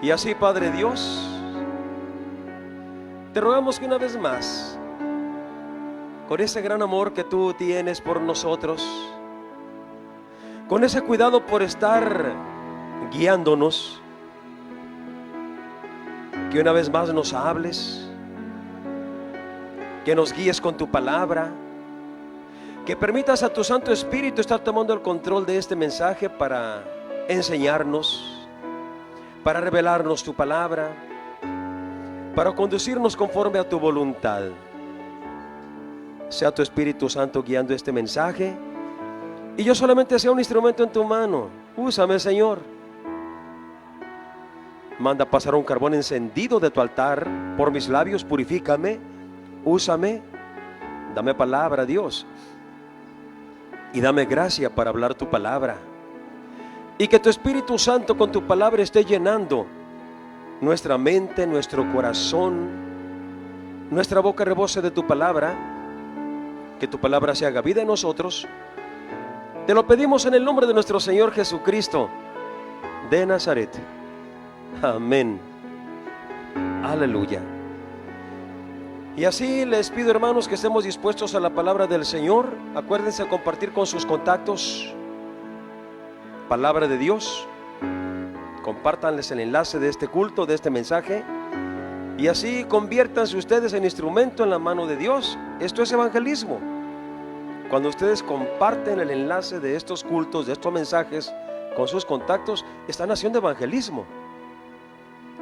Y así, Padre Dios, te rogamos que una vez más, con ese gran amor que tú tienes por nosotros, con ese cuidado por estar guiándonos, que una vez más nos hables, que nos guíes con tu palabra, que permitas a tu Santo Espíritu estar tomando el control de este mensaje para enseñarnos, para revelarnos tu palabra, para conducirnos conforme a tu voluntad. Sea tu Espíritu Santo guiando este mensaje y yo solamente sea un instrumento en tu mano. Úsame, Señor. Manda pasar un carbón encendido de tu altar por mis labios, purifícame, úsame, dame palabra, Dios, y dame gracia para hablar tu palabra, y que tu Espíritu Santo con tu palabra esté llenando nuestra mente, nuestro corazón, nuestra boca rebose de tu palabra, que tu palabra se haga vida en nosotros. Te lo pedimos en el nombre de nuestro Señor Jesucristo de Nazaret. Amén. Aleluya. Y así les pido, hermanos, que estemos dispuestos a la palabra del Señor. Acuérdense de compartir con sus contactos palabra de Dios. Compártanles el enlace de este culto, de este mensaje, y así conviértanse ustedes en instrumento en la mano de Dios. Esto es evangelismo. Cuando ustedes comparten el enlace de estos cultos, de estos mensajes con sus contactos, están haciendo evangelismo.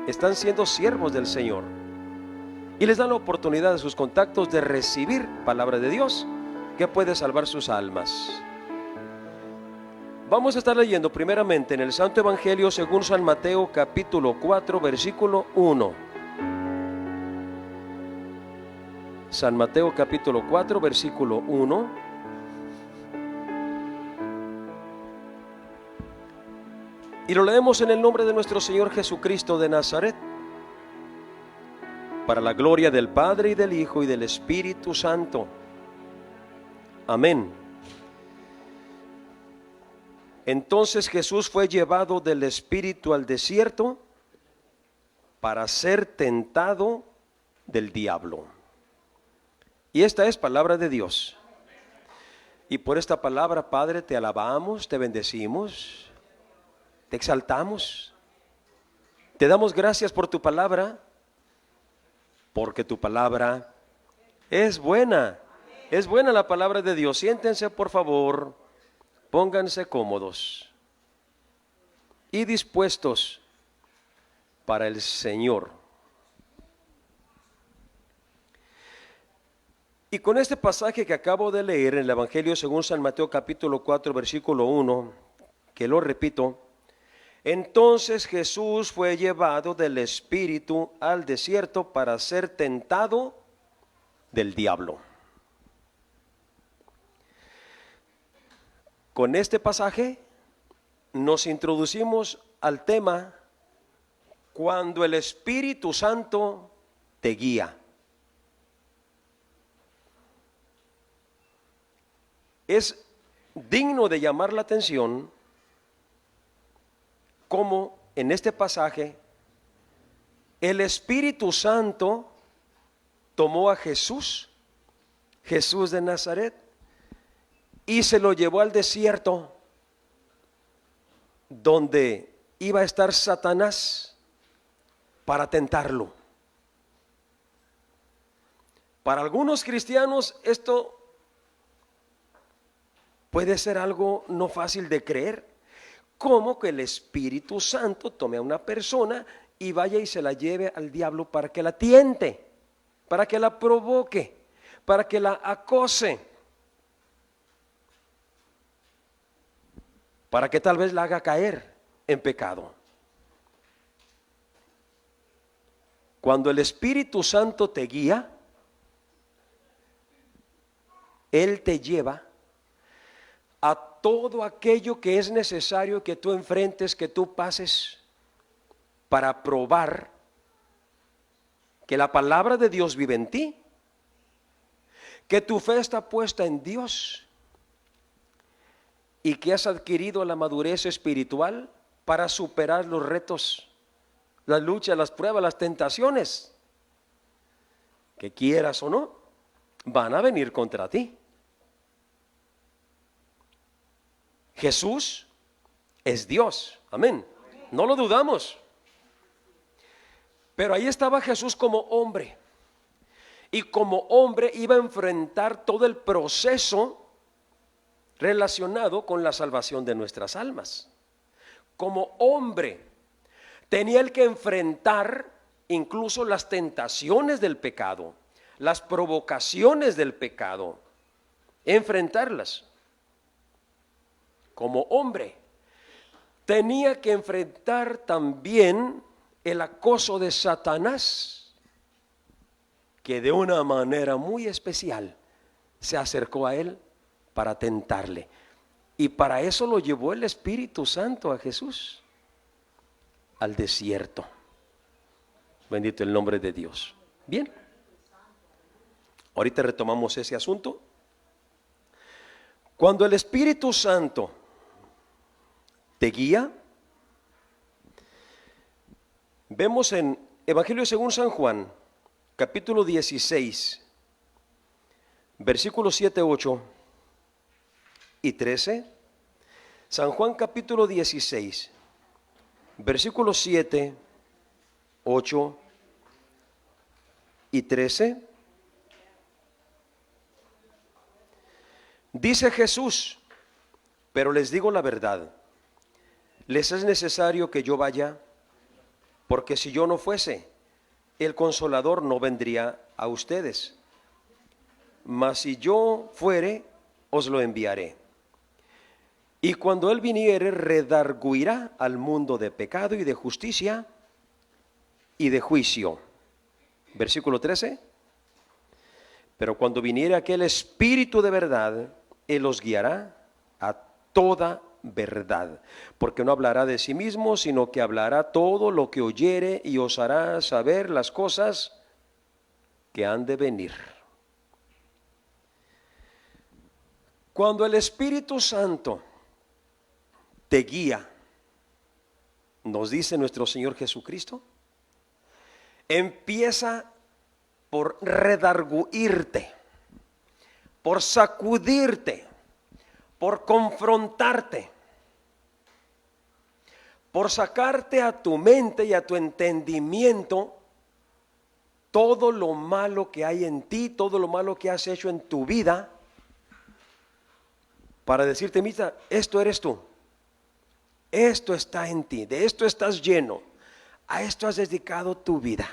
Están siendo siervos del Señor y les dan la oportunidad a sus contactos de recibir palabra de Dios que puede salvar sus almas. Vamos a estar leyendo primeramente en el Santo Evangelio según San Mateo capítulo 4 versículo 1. San Mateo capítulo 4 versículo 1. Y lo leemos en el nombre de nuestro Señor Jesucristo de Nazaret, para la gloria del Padre y del Hijo y del Espíritu Santo. Amén. Entonces Jesús fue llevado del Espíritu al desierto para ser tentado del diablo. Y esta es palabra de Dios. Y por esta palabra, Padre, te alabamos, te bendecimos, te exaltamos, te damos gracias por tu palabra, porque tu palabra es buena la palabra de Dios. Siéntense, por favor, pónganse cómodos y dispuestos para el Señor. Y con este pasaje que acabo de leer en el Evangelio según San Mateo capítulo 4 versículo 1, que lo repito: entonces Jesús fue llevado del Espíritu al desierto para ser tentado del diablo. Con este pasaje nos introducimos al tema cuando el Espíritu Santo te guía. Es digno de llamar la atención cómo en este pasaje el Espíritu Santo tomó a Jesús de Nazaret, y se lo llevó al desierto, donde iba a estar Satanás para tentarlo. Para algunos cristianos esto puede ser algo no fácil de creer. ¿Cómo que el Espíritu Santo tome a una persona y vaya y se la lleve al diablo para que la tiente, para que la provoque, para que la acose, para que tal vez la haga caer en pecado? Cuando el Espíritu Santo te guía, Él te lleva a todo aquello que es necesario que tú enfrentes, que tú pases, para probar que la palabra de Dios vive en ti, que tu fe está puesta en Dios y que has adquirido la madurez espiritual para superar los retos las luchas, las pruebas, las tentaciones, que quieras o no, van a venir contra ti. Jesús es Dios, amén, no lo dudamos. Pero ahí estaba Jesús como hombre, y como hombre iba a enfrentar todo el proceso relacionado con la salvación de nuestras almas. Como hombre tenía él que enfrentar incluso las tentaciones del pecado, las provocaciones del pecado, enfrentarlas. Como hombre tenía que enfrentar también el acoso de Satanás, que de una manera muy especial se acercó a él para tentarle. Y para eso lo llevó el Espíritu Santo a Jesús al desierto. Bendito el nombre de Dios. Bien, ahorita retomamos ese asunto. Cuando el Espíritu Santo te guía, vemos en Evangelio según San Juan, capítulo 16, versículos 7, 8 y 13. San Juan capítulo 16, versículos 7, 8 y 13. Dice Jesús: pero les digo la verdad, les es necesario que yo vaya, porque si yo no fuese, el Consolador no vendría a ustedes. Mas si yo fuere, os lo enviaré. Y cuando Él viniere, redarguirá al mundo de pecado y de justicia y de juicio. Versículo 13. Pero cuando viniere aquel Espíritu de verdad, Él os guiará a toda verdad, porque no hablará de sí mismo, sino que hablará todo lo que oyere y os hará saber las cosas que han de venir. Cuando el Espíritu Santo te guía, nos dice nuestro Señor Jesucristo, empieza por redarguirte, por sacudirte, por confrontarte, por sacarte a tu mente y a tu entendimiento todo lo malo que hay en ti, todo lo malo que has hecho en tu vida, para decirte: mira, esto eres tú, esto está en ti, de esto estás lleno, a esto has dedicado tu vida.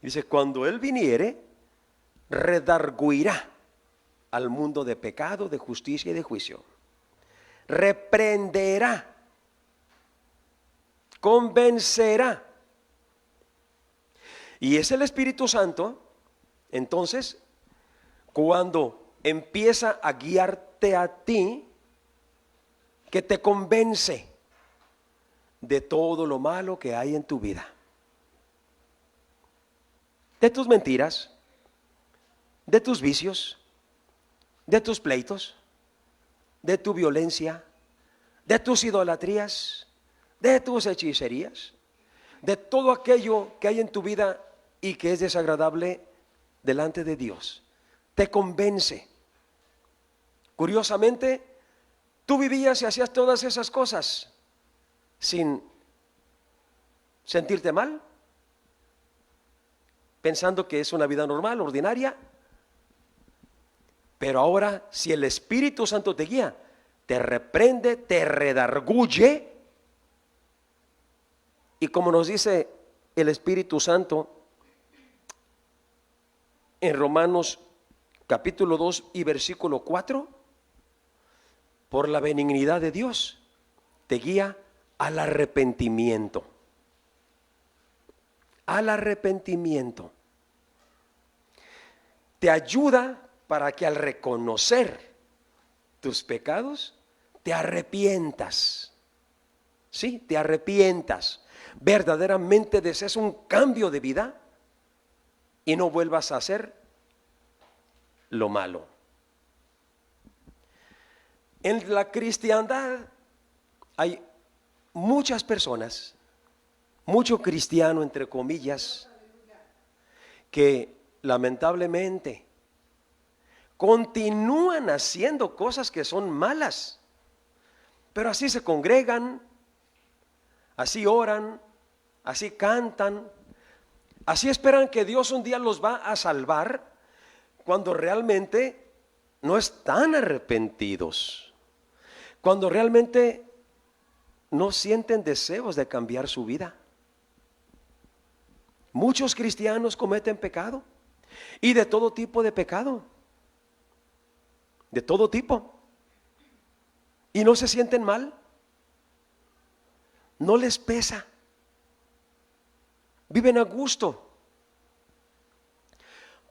Dice: cuando Él viniere, redarguirá al mundo de pecado, de justicia y de juicio. Reprenderá, convencerá. Y es el Espíritu Santo, entonces, cuando empieza a guiarte a ti, que te convence de todo lo malo que hay en tu vida, de tus mentiras, de tus vicios, de tus pleitos, de tu violencia, de tus idolatrías, de tus hechicerías, de todo aquello que hay en tu vida y que es desagradable delante de Dios. Te convence. Curiosamente, tú vivías y hacías todas esas cosas sin sentirte mal, pensando que es una vida normal, ordinaria. Pero ahora, si el Espíritu Santo te guía, te reprende, te redarguye, y como nos dice el Espíritu Santo en Romanos capítulo 2 y versículo 4, por la benignidad de Dios, te guía al arrepentimiento. Al arrepentimiento. Te ayuda para que al reconocer tus pecados, te arrepientas. Sí, te arrepientas. Verdaderamente deseas un cambio de vida y no vuelvas a hacer lo malo. En la cristiandad hay muchas personas mucho cristiano, entre comillas, que lamentablemente continúan haciendo cosas que son malas, pero así se congregan, así oran, así cantan, así esperan que Dios un día los va a salvar, cuando realmente no están arrepentidos, cuando realmente no sienten deseos de cambiar su vida. Muchos cristianos cometen pecado, y de todo tipo de pecado, de todo tipo, y no se sienten mal, no les pesa, viven a gusto,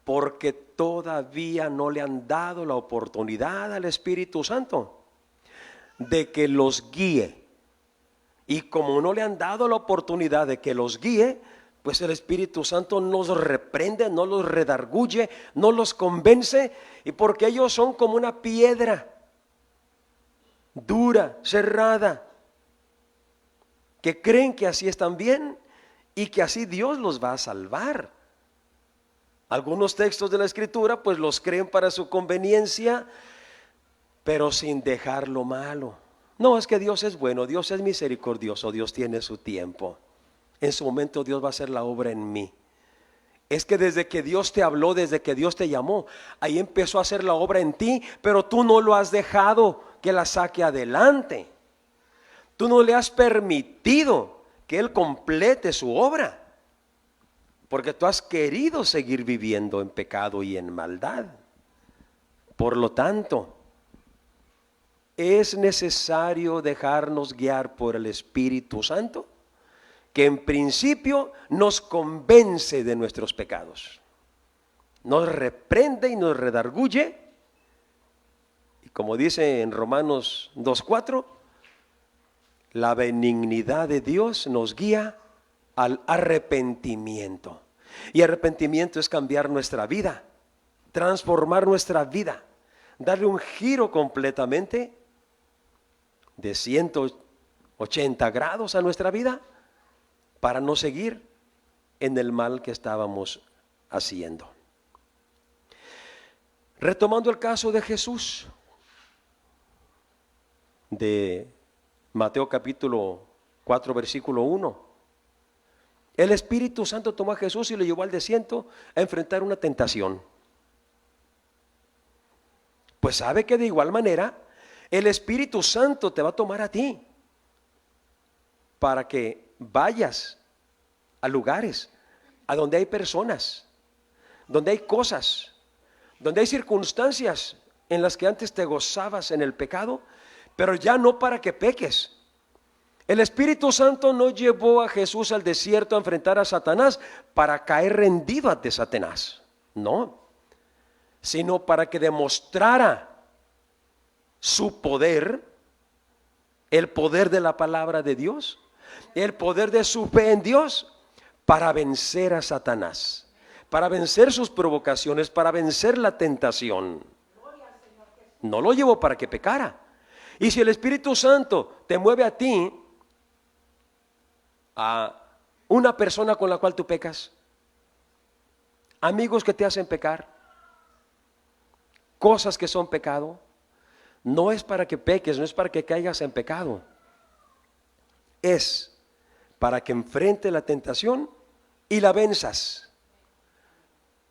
porque todavía no le han dado la oportunidad al Espíritu Santo de que los guíe. Y como no le han dado la oportunidad de que los guíe, pues el Espíritu Santo no los reprende, no los redarguye, no los convence, y porque ellos son como una piedra dura, cerrada, que creen que así están bien y que así Dios los va a salvar. Algunos textos de la Escritura pues los creen para su conveniencia, pero sin dejar lo malo. No, es que Dios es bueno, Dios es misericordioso, Dios tiene su tiempo. En su momento Dios va a hacer la obra en mí. Es que desde que Dios te habló, desde que Dios te llamó, ahí empezó a hacer la obra en ti, pero tú no lo has dejado que la saque adelante. Tú no le has permitido que Él complete su obra, porque tú has querido seguir viviendo en pecado y en maldad. Por lo tanto, es necesario dejarnos guiar por el Espíritu Santo, que en principio nos convence de nuestros pecados, nos reprende y nos redarguye, y como dice en Romanos 2:4, la benignidad de Dios nos guía al arrepentimiento. Y arrepentimiento es cambiar nuestra vida, transformar nuestra vida, darle un giro completamente de 180 grados a nuestra vida, para no seguir en el mal que estábamos haciendo. Retomando el caso de Jesús, de Mateo capítulo 4 versículo 1. El Espíritu Santo tomó a Jesús y lo llevó al desierto a enfrentar una tentación. Pues sabe que de igual manera el Espíritu Santo te va a tomar a ti para que vayas a lugares a donde hay personas, donde hay cosas, donde hay circunstancias en las que antes te gozabas en el pecado, pero ya no para que peques. El Espíritu Santo no llevó a Jesús al desierto a enfrentar a Satanás para caer rendido ante Satanás, no, sino para que demostrara su poder, el poder de la palabra de Dios, el poder de su fe en Dios, para vencer a Satanás, para vencer sus provocaciones, para vencer la tentación. No lo llevó para que pecara. Y si el Espíritu Santo te mueve a ti, a una persona con la cual tú pecas, amigos que te hacen pecar, cosas que son pecado, no es para que peques, no es para que caigas en pecado, es para que enfrente la tentación y la venzas.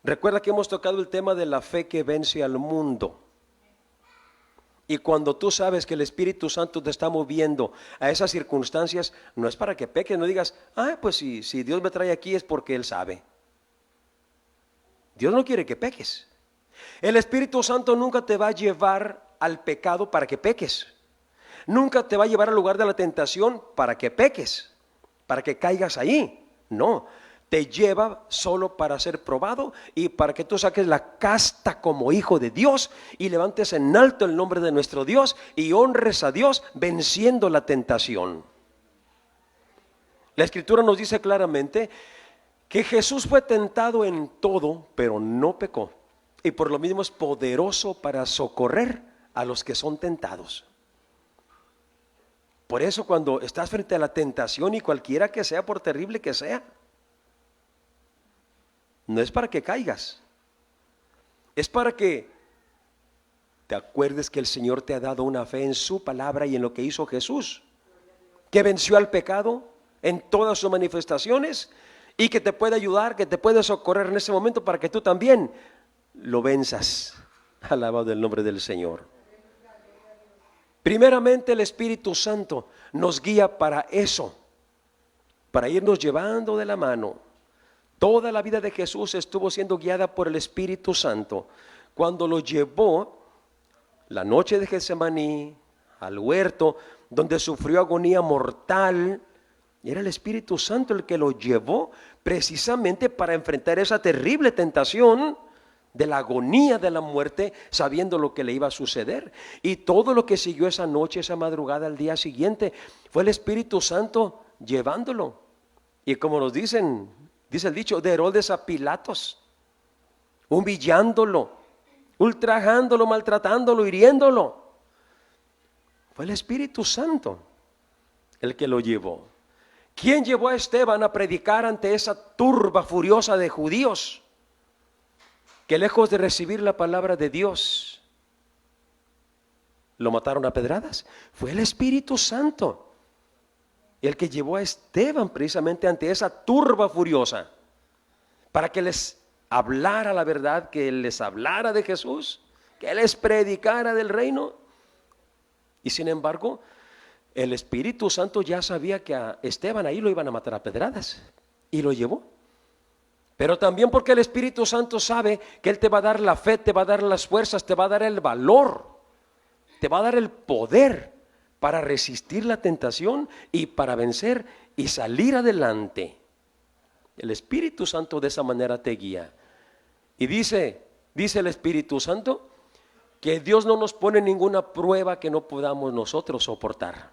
Recuerda que hemos tocado el tema de la fe que vence al mundo. Y cuando tú sabes que el Espíritu Santo te está moviendo a esas circunstancias, no es para que peques, no digas, pues si Dios me trae aquí es porque Él sabe. Dios no quiere que peques. El Espíritu Santo nunca te va a llevar al pecado para que peques. Nunca te va a llevar al lugar de la tentación para que peques, para que caigas ahí. No, te lleva solo para ser probado y para que tú saques la casta como hijo de Dios y levantes en alto el nombre de nuestro Dios y honres a Dios venciendo la tentación. La Escritura nos dice claramente que Jesús fue tentado en todo, pero no pecó. Y por lo mismo es poderoso para socorrer a los que son tentados. Por eso cuando estás frente a la tentación, y cualquiera que sea, por terrible que sea, no es para que caigas, es para que te acuerdes que el Señor te ha dado una fe en su palabra y en lo que hizo Jesús, que venció al pecado en todas sus manifestaciones y que te puede ayudar, que te puede socorrer en ese momento para que tú también lo venzas. Alabado el nombre del Señor. Primeramente, el Espíritu Santo nos guía para eso, para irnos llevando de la mano. Toda la vida de Jesús estuvo siendo guiada por el Espíritu Santo. Cuando lo llevó la noche de Getsemaní al huerto, donde sufrió agonía mortal, era el Espíritu Santo el que lo llevó precisamente para enfrentar esa terrible tentación de la agonía de la muerte, sabiendo lo que le iba a suceder. Y todo lo que siguió esa noche, esa madrugada, al día siguiente, fue el Espíritu Santo llevándolo. Y como nos dice el dicho, de Herodes a Pilatos, humillándolo, ultrajándolo, maltratándolo, hiriéndolo. Fue el Espíritu Santo el que lo llevó. ¿Quién llevó a Esteban a predicar ante esa turba furiosa de judíos que, lejos de recibir la palabra de Dios, lo mataron a pedradas? Fue el Espíritu Santo el que llevó a Esteban precisamente ante esa turba furiosa para que les hablara la verdad, que les hablara de Jesús, que les predicara del reino. Y sin embargo, el Espíritu Santo ya sabía que a Esteban ahí lo iban a matar a pedradas y lo llevó. Pero también porque el Espíritu Santo sabe que Él te va a dar la fe, te va a dar las fuerzas, te va a dar el valor, te va a dar el poder para resistir la tentación y para vencer y salir adelante. El Espíritu Santo de esa manera te guía. Y dice el Espíritu Santo que Dios no nos pone ninguna prueba que no podamos nosotros soportar.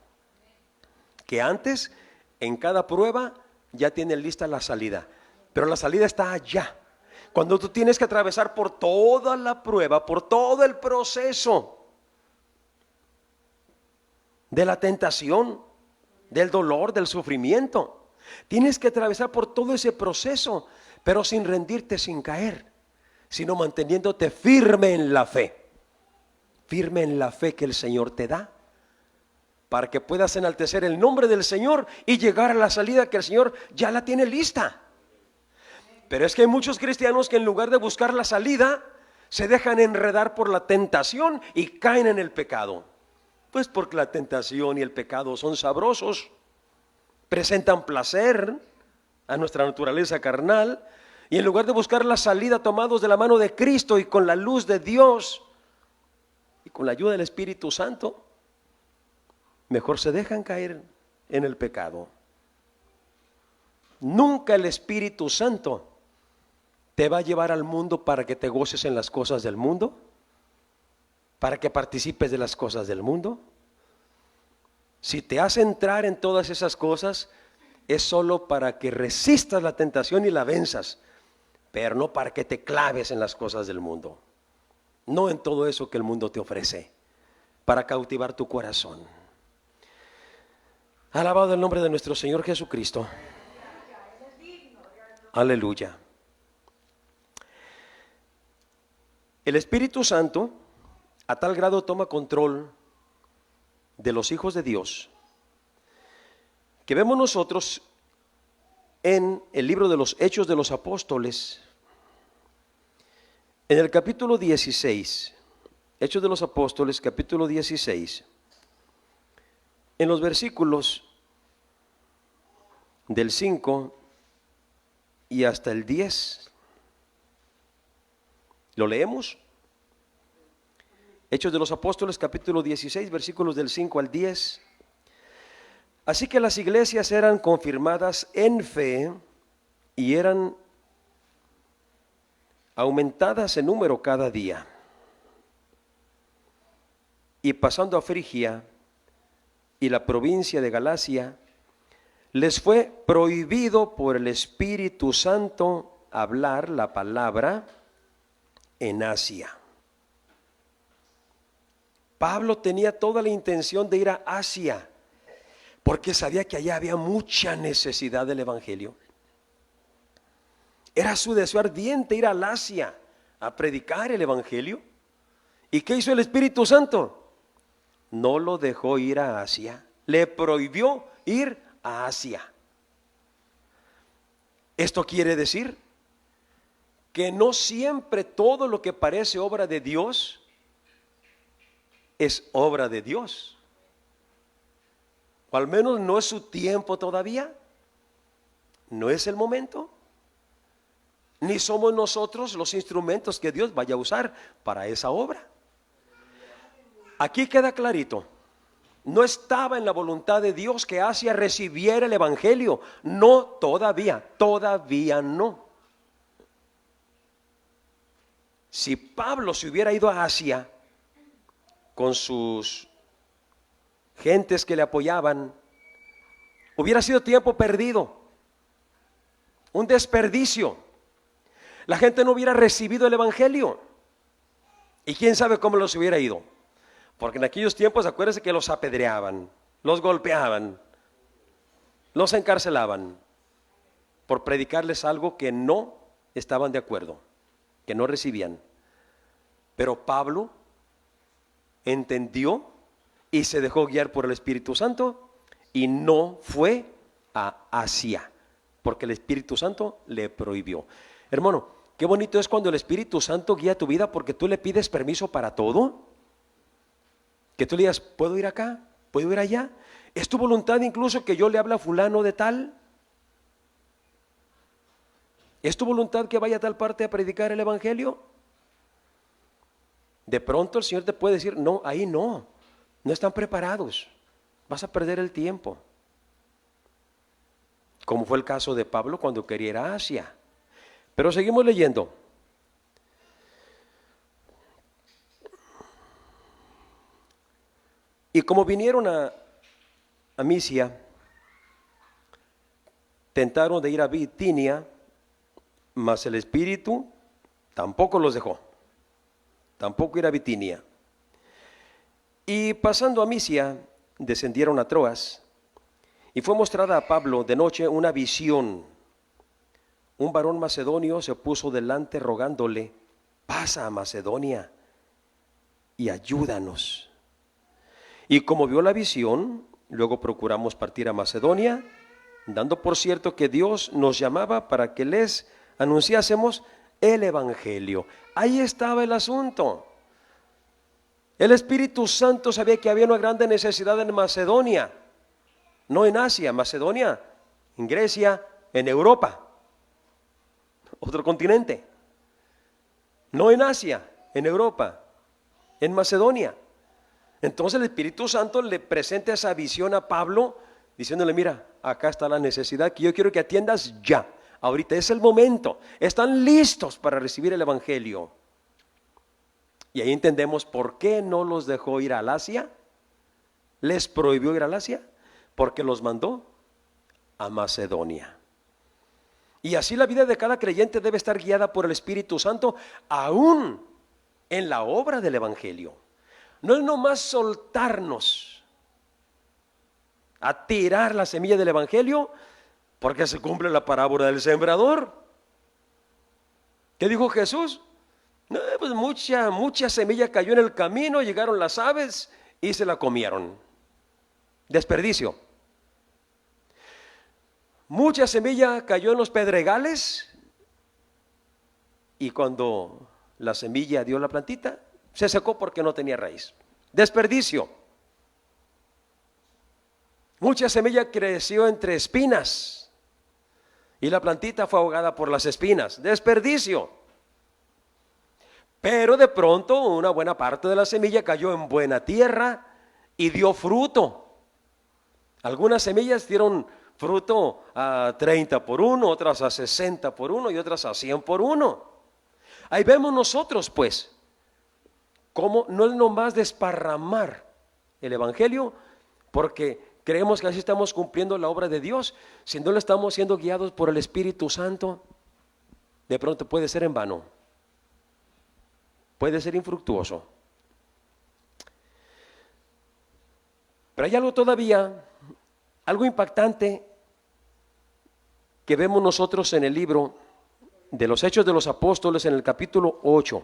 Que antes, en cada prueba, ya tiene lista la salida. Pero la salida está allá. Cuando tú tienes que atravesar por toda la prueba, por todo el proceso de la tentación, del dolor, del sufrimiento, tienes que atravesar por todo ese proceso, pero sin rendirte, sin caer, sino manteniéndote firme en la fe. Firme en la fe que el Señor te da, para que puedas enaltecer el nombre del Señor y llegar a la salida que el Señor ya la tiene lista. Pero es que hay muchos cristianos que en lugar de buscar la salida, se dejan enredar por la tentación y caen en el pecado. Pues porque la tentación y el pecado son sabrosos, presentan placer a nuestra naturaleza carnal, y en lugar de buscar la salida tomados de la mano de Cristo y con la luz de Dios y con la ayuda del Espíritu Santo, mejor se dejan caer en el pecado. Nunca el Espíritu Santo te va a llevar al mundo para que te goces en las cosas del mundo, para que participes de las cosas del mundo. Si te hace entrar en todas esas cosas, es solo para que resistas la tentación y la venzas, pero no para que te claves en las cosas del mundo. No en todo eso que el mundo te ofrece, para cautivar tu corazón. Alabado el nombre de nuestro Señor Jesucristo. Aleluya. El Espíritu Santo a tal grado toma control de los hijos de Dios, que vemos nosotros en el libro de los Hechos de los Apóstoles, en el capítulo 16, Hechos de los Apóstoles, capítulo 16, en los versículos del 5 y hasta el 10. ¿Lo leemos? Hechos de los Apóstoles, capítulo 16, versículos del 5 al 10. Así que las iglesias eran confirmadas en fe y eran aumentadas en número cada día. Y pasando a Frigia y la provincia de Galacia, les fue prohibido por el Espíritu Santo hablar la palabra en Asia. Pablo tenía toda la intención de ir a Asia, porque sabía que allá había mucha necesidad del evangelio. Era su deseo ardiente ir al Asia a predicar el evangelio. ¿Y qué hizo el Espíritu Santo? No lo dejó ir a Asia, le prohibió ir a Asia. Esto quiere decir que no siempre todo lo que parece obra de Dios es obra de Dios. O al menos no es su tiempo todavía. No es el momento. Ni somos nosotros los instrumentos que Dios vaya a usar para esa obra. Aquí queda clarito. No estaba en la voluntad de Dios que Asia recibiera el evangelio. No, todavía no. Si Pablo se hubiera ido a Asia con sus gentes que le apoyaban, hubiera sido tiempo perdido, un desperdicio. La gente no hubiera recibido el evangelio. Y quién sabe cómo los hubiera ido. Porque en aquellos tiempos, acuérdense que los apedreaban, los golpeaban, los encarcelaban por predicarles algo que no estaban de acuerdo, que no recibían. Pero Pablo entendió y se dejó guiar por el Espíritu Santo y no fue a Asia, porque el Espíritu Santo le prohibió. Hermano, qué bonito es cuando el Espíritu Santo guía tu vida, porque tú le pides permiso para todo. Que tú le digas, ¿puedo ir acá? ¿Puedo ir allá? ¿Es tu voluntad incluso que yo le hable a fulano de tal? ¿Es tu voluntad que vaya a tal parte a predicar el evangelio? De pronto el Señor te puede decir, no, ahí no están preparados, vas a perder el tiempo. Como fue el caso de Pablo cuando quería ir a Asia. Pero seguimos leyendo. Y como vinieron a Misia, tentaron de ir a Bitinia, mas el Espíritu tampoco los dejó, tampoco ir a Bitinia. Y pasando a Misia, descendieron a Troas, y fue mostrada a Pablo de noche una visión. Un varón macedonio se puso delante rogándole, pasa a Macedonia y ayúdanos. Y como vio la visión, luego procuramos partir a Macedonia, dando por cierto que Dios nos llamaba para que les anunciásemos el evangelio. Ahí estaba el asunto. El Espíritu Santo sabía que había una grande necesidad en Macedonia, no en Asia, Macedonia, en Grecia, en Europa, otro continente. No en Asia, en Europa, en Macedonia. Entonces el Espíritu Santo le presenta esa visión a Pablo, diciéndole, mira, acá está la necesidad que yo quiero que atiendas ya. Ahorita es el momento. Están listos para recibir el evangelio. Y ahí entendemos por qué no los dejó ir al Asia. Les prohibió ir al Asia, porque los mandó a Macedonia. Y así la vida de cada creyente debe estar guiada por el Espíritu Santo, aún en la obra del evangelio. No es nomás soltarnos a tirar la semilla del evangelio, porque se cumple la parábola del sembrador. ¿Qué dijo Jesús? No, pues mucha semilla cayó en el camino, llegaron las aves y se la comieron. Desperdicio. Mucha semilla cayó en los pedregales y cuando la semilla dio la plantita, se secó porque no tenía raíz. Desperdicio. Mucha semilla creció entre espinas y la plantita fue ahogada por las espinas. Desperdicio. Pero de pronto una buena parte de la semilla cayó en buena tierra y dio fruto. Algunas semillas dieron fruto a 30 por 1, otras a 60 por 1 y otras a 100 por 1. Ahí vemos nosotros pues cómo no es nomás desparramar el evangelio porque creemos que así estamos cumpliendo la obra de Dios, si no lo estamos siendo guiados por el Espíritu Santo, de pronto puede ser en vano, puede ser infructuoso. Pero hay algo todavía Algo impactante que vemos nosotros en el libro de los Hechos de los Apóstoles en el capítulo 8.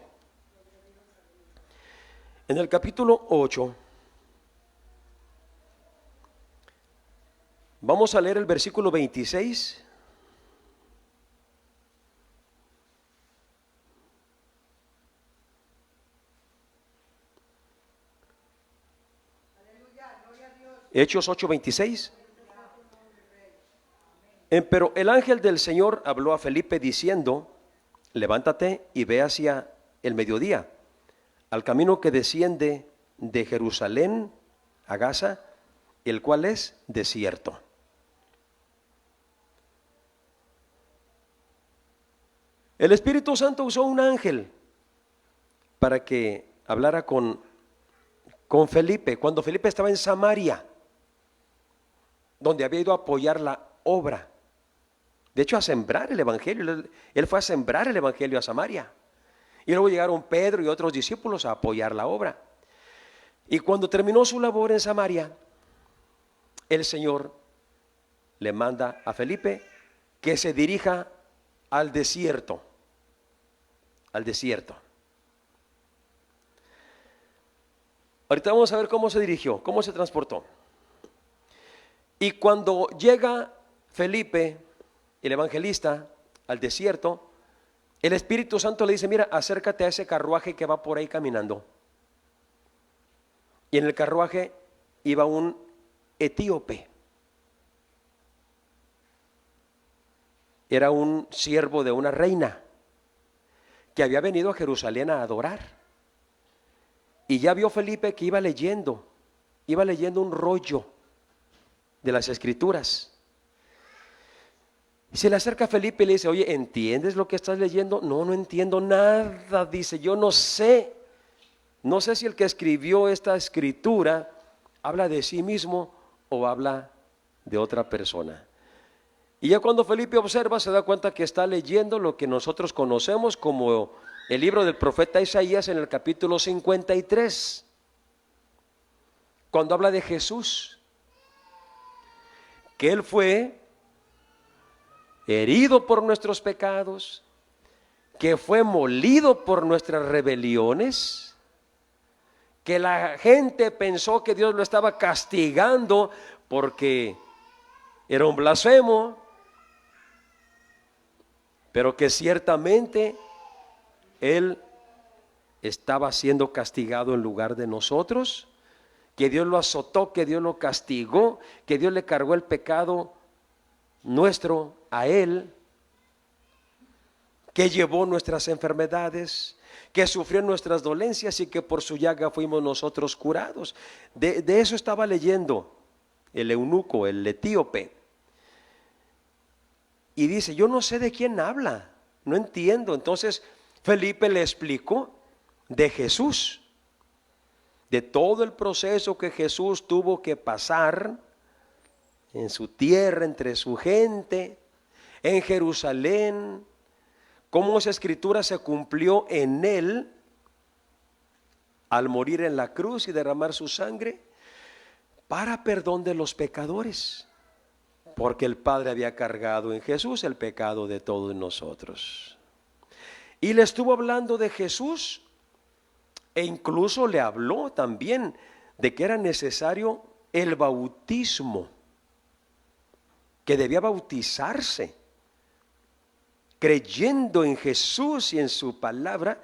En el capítulo 8 vamos a leer el versículo 26. Hechos 8:26. Pero el ángel del Señor habló a Felipe diciendo: levántate y ve hacia el mediodía, al camino que desciende de Jerusalén a Gaza, el cual es desierto. El Espíritu Santo usó un ángel para que hablara con Felipe, cuando Felipe estaba en Samaria, donde había ido a apoyar la obra. De hecho, a sembrar el evangelio. Él fue a sembrar el evangelio a Samaria. Y luego llegaron Pedro y otros discípulos a apoyar la obra. Y cuando terminó su labor en Samaria, el Señor le manda a Felipe que se dirija al desierto. Al desierto. Ahorita vamos a ver cómo se dirigió, cómo se transportó. Y cuando llega Felipe, el evangelista, al desierto, el Espíritu Santo le dice: mira, acércate a ese carruaje que va por ahí caminando. Y en el carruaje iba un etíope. Era un siervo de una reina que había venido a Jerusalén a adorar. Y ya vio Felipe que iba leyendo un rollo de las Escrituras. Y se le acerca a Felipe y le dice: oye, ¿entiendes lo que estás leyendo? No, no entiendo nada. Dice: yo no sé si el que escribió esta escritura habla de sí mismo o habla de otra persona. Y ya cuando Felipe observa, se da cuenta que está leyendo lo que nosotros conocemos como el libro del profeta Isaías en el capítulo 53, cuando habla de Jesús, que Él fue herido por nuestros pecados, que fue molido por nuestras rebeliones, que la gente pensó que Dios lo estaba castigando porque era un blasfemo, pero que ciertamente Él estaba siendo castigado en lugar de nosotros, que Dios lo azotó, que Dios lo castigó, que Dios le cargó el pecado nuestro a Él, que llevó nuestras enfermedades, que sufrió nuestras dolencias y que por su llaga fuimos nosotros curados. De eso estaba leyendo el eunuco, el etíope. Y dice: yo no sé de quién habla, no entiendo. Entonces Felipe le explicó de Jesús, de todo el proceso que Jesús tuvo que pasar en su tierra, entre su gente, en Jerusalén, cómo esa escritura se cumplió en Él al morir en la cruz y derramar su sangre para perdón de los pecadores, porque el Padre había cargado en Jesús el pecado de todos nosotros. Y le estuvo hablando de Jesús, e incluso le habló también de que era necesario el bautismo, que debía bautizarse, creyendo en Jesús y en su palabra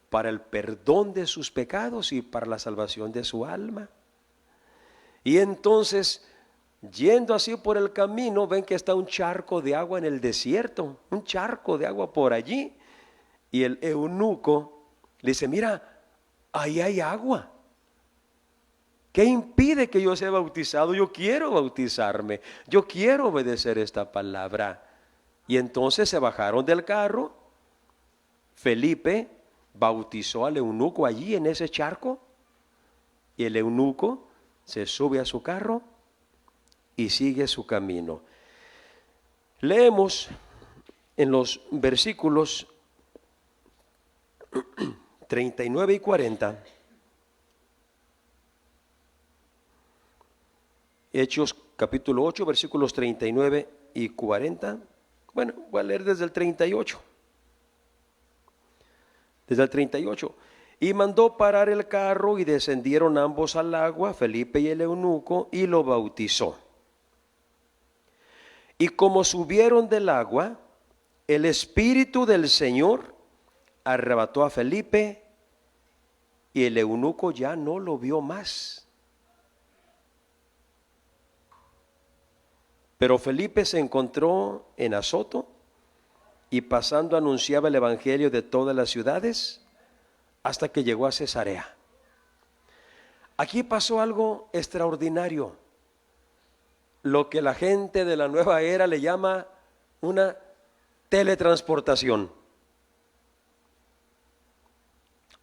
para el perdón de sus pecados y para la salvación de su alma. Y entonces, yendo así por el camino, ven que está un charco de agua en el desierto, un charco de agua por allí. Y el eunuco le dice: mira, ahí hay agua. ¿Qué impide que yo sea bautizado? Yo quiero bautizarme, yo quiero obedecer esta palabra. Y entonces se bajaron del carro. Felipe bautizó al eunuco allí en ese charco, y el eunuco se sube a su carro y sigue su camino. Leemos en los versículos 39 y 40. Hechos capítulo 8, versículos 39 y 40. Bueno, voy a leer desde el 38. Desde el 38. Y mandó parar el carro y descendieron ambos al agua, Felipe y el eunuco, y lo bautizó. Y como subieron del agua, el Espíritu del Señor arrebató a Felipe y el eunuco ya no lo vio más. Pero Felipe se encontró en Azoto y pasando anunciaba el evangelio de todas las ciudades hasta que llegó a Cesarea. Aquí pasó algo extraordinario, lo que la gente de la nueva era le llama una teletransportación.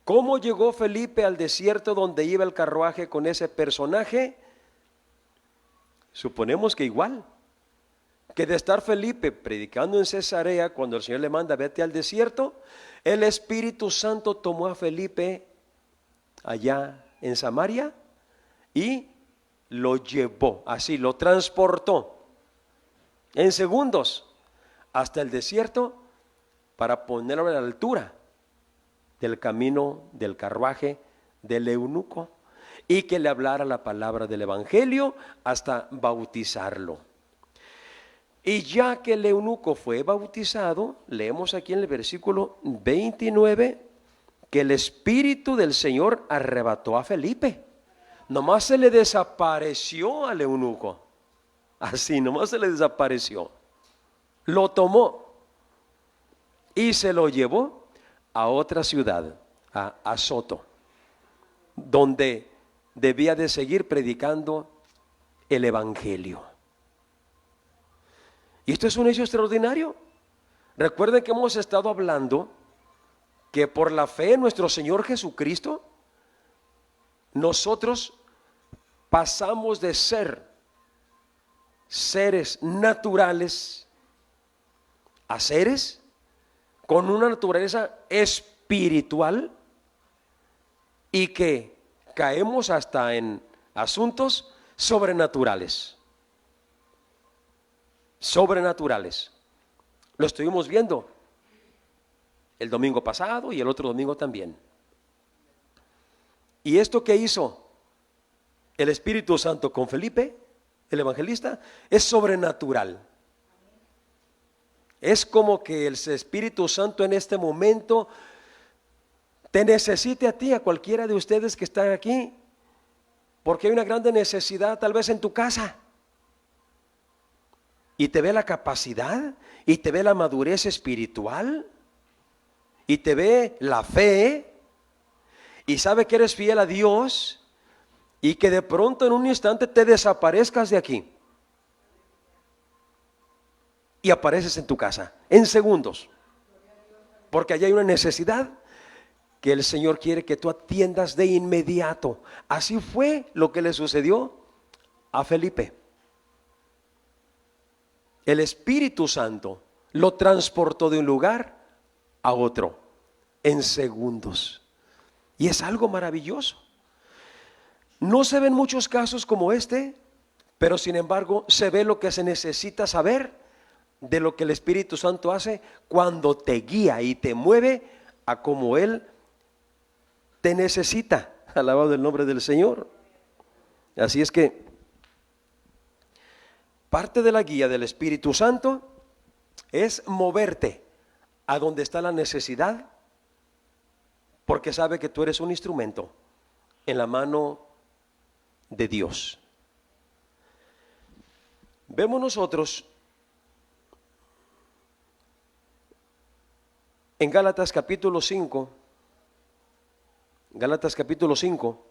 ¿Cómo llegó Felipe al desierto donde iba el carruaje con ese personaje? Suponemos que igual, que de estar Felipe predicando en Cesarea, cuando el Señor le manda vete al desierto, el Espíritu Santo tomó a Felipe allá en Samaria y lo llevó, así lo transportó en segundos hasta el desierto para ponerlo a la altura del camino del carruaje del eunuco y que le hablara la palabra del evangelio hasta bautizarlo. Y ya que el eunuco fue bautizado, leemos aquí en el versículo 29 que el Espíritu del Señor arrebató a Felipe. Nomás se le desapareció al eunuco. Así, nomás se le desapareció. Lo tomó y se lo llevó a otra ciudad, a Azoto, donde debía de seguir predicando el evangelio. Y esto es un hecho extraordinario. Recuerden que hemos estado hablando que por la fe en nuestro Señor Jesucristo, nosotros pasamos de ser seres naturales a seres con una naturaleza espiritual y que caemos hasta en asuntos sobrenaturales. Sobrenaturales. Lo estuvimos viendo el domingo pasado y el otro domingo también. ¿Y esto qué hizo el Espíritu Santo con Felipe, el evangelista? Es sobrenatural. Es como que el Espíritu Santo en este momento te necesite a ti, a cualquiera de ustedes que están aquí, porque hay una grande necesidad tal vez en tu casa. Y te ve la capacidad, y te ve la madurez espiritual, y te ve la fe, y sabe que eres fiel a Dios, y que de pronto en un instante te desaparezcas de aquí. Y apareces en tu casa, en segundos. Porque allá hay una necesidad que el Señor quiere que tú atiendas de inmediato. Así fue lo que le sucedió a Felipe. El Espíritu Santo lo transportó de un lugar a otro en segundos. Y es algo maravilloso. No se ven muchos casos como este, pero sin embargo se ve lo que se necesita saber de lo que el Espíritu Santo hace cuando te guía y te mueve a como Él te necesita. Alabado el nombre del Señor. Así es que parte de la guía del Espíritu Santo es moverte a donde está la necesidad, porque sabe que tú eres un instrumento en la mano de Dios. Vemos nosotros en Gálatas capítulo 5, Gálatas capítulo 5,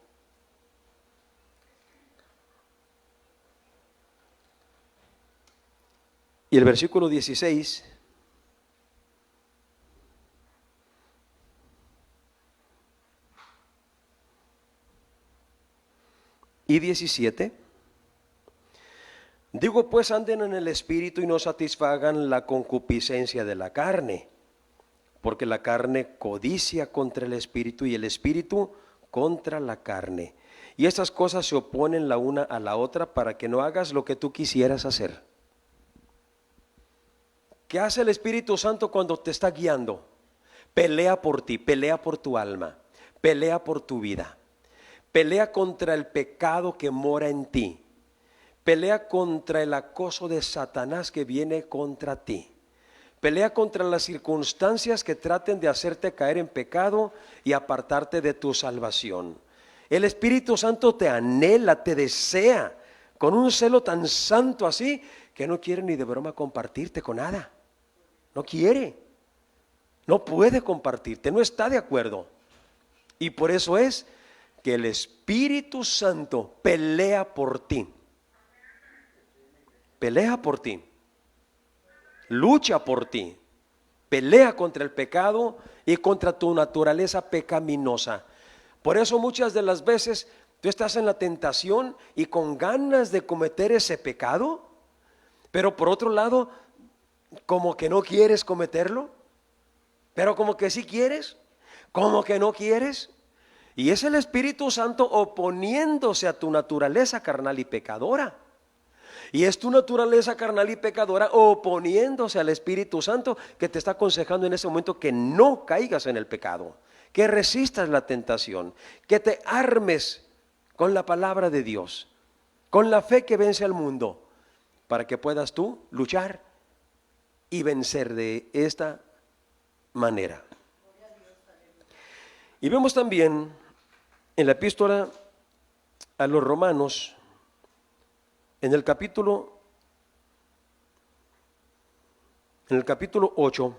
y el versículo 16, y 17, digo pues anden en el Espíritu y no satisfagan la concupiscencia de la carne, porque la carne codicia contra el Espíritu y el Espíritu contra la carne. y estas cosas se oponen la una a la otra para que no hagas lo que tú quisieras hacer. ¿Qué hace el Espíritu Santo cuando te está guiando? Pelea por ti, pelea por tu alma, pelea por tu vida, pelea contra el pecado que mora en ti, pelea contra el acoso de Satanás que viene contra ti, pelea contra las circunstancias que traten de hacerte caer en pecado y apartarte de tu salvación. El Espíritu Santo te anhela, te desea con un celo tan santo así que no quiere ni de broma compartirte con nada. No quiere, no puede compartirte, no está de acuerdo. Y por eso es que el Espíritu Santo pelea por ti. Pelea por ti. Lucha por ti. Pelea contra el pecado y contra tu naturaleza pecaminosa. Por eso muchas de las veces tú estás en la tentación y con ganas de cometer ese pecado, pero por otro lado, como que no quieres cometerlo, pero como que sí quieres, como que no quieres. Y es el Espíritu Santo oponiéndose a tu naturaleza carnal y pecadora. Y es tu naturaleza carnal y pecadora oponiéndose al Espíritu Santo que te está aconsejando en ese momento que no caigas en el pecado, que resistas la tentación, que te armes con la palabra de Dios, con la fe que vence al mundo, para que puedas tú luchar y vencer de esta manera. Y vemos también en la epístola a los Romanos, en el capítulo 8,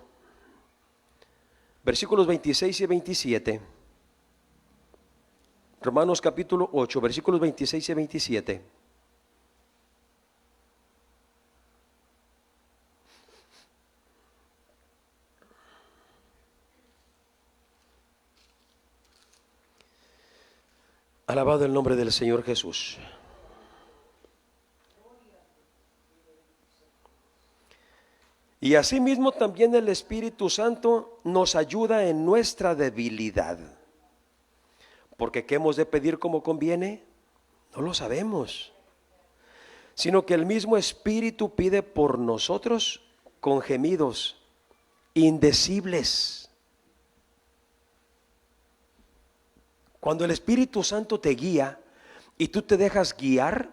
versículos 26 y 27. Romanos capítulo 8, versículos 26 y 27. Alabado el nombre del Señor Jesús. Y asimismo también el Espíritu Santo nos ayuda en nuestra debilidad. Porque ¿qué hemos de pedir como conviene? No lo sabemos. Sino que el mismo Espíritu pide por nosotros con gemidos indecibles. Cuando el Espíritu Santo te guía y tú te dejas guiar,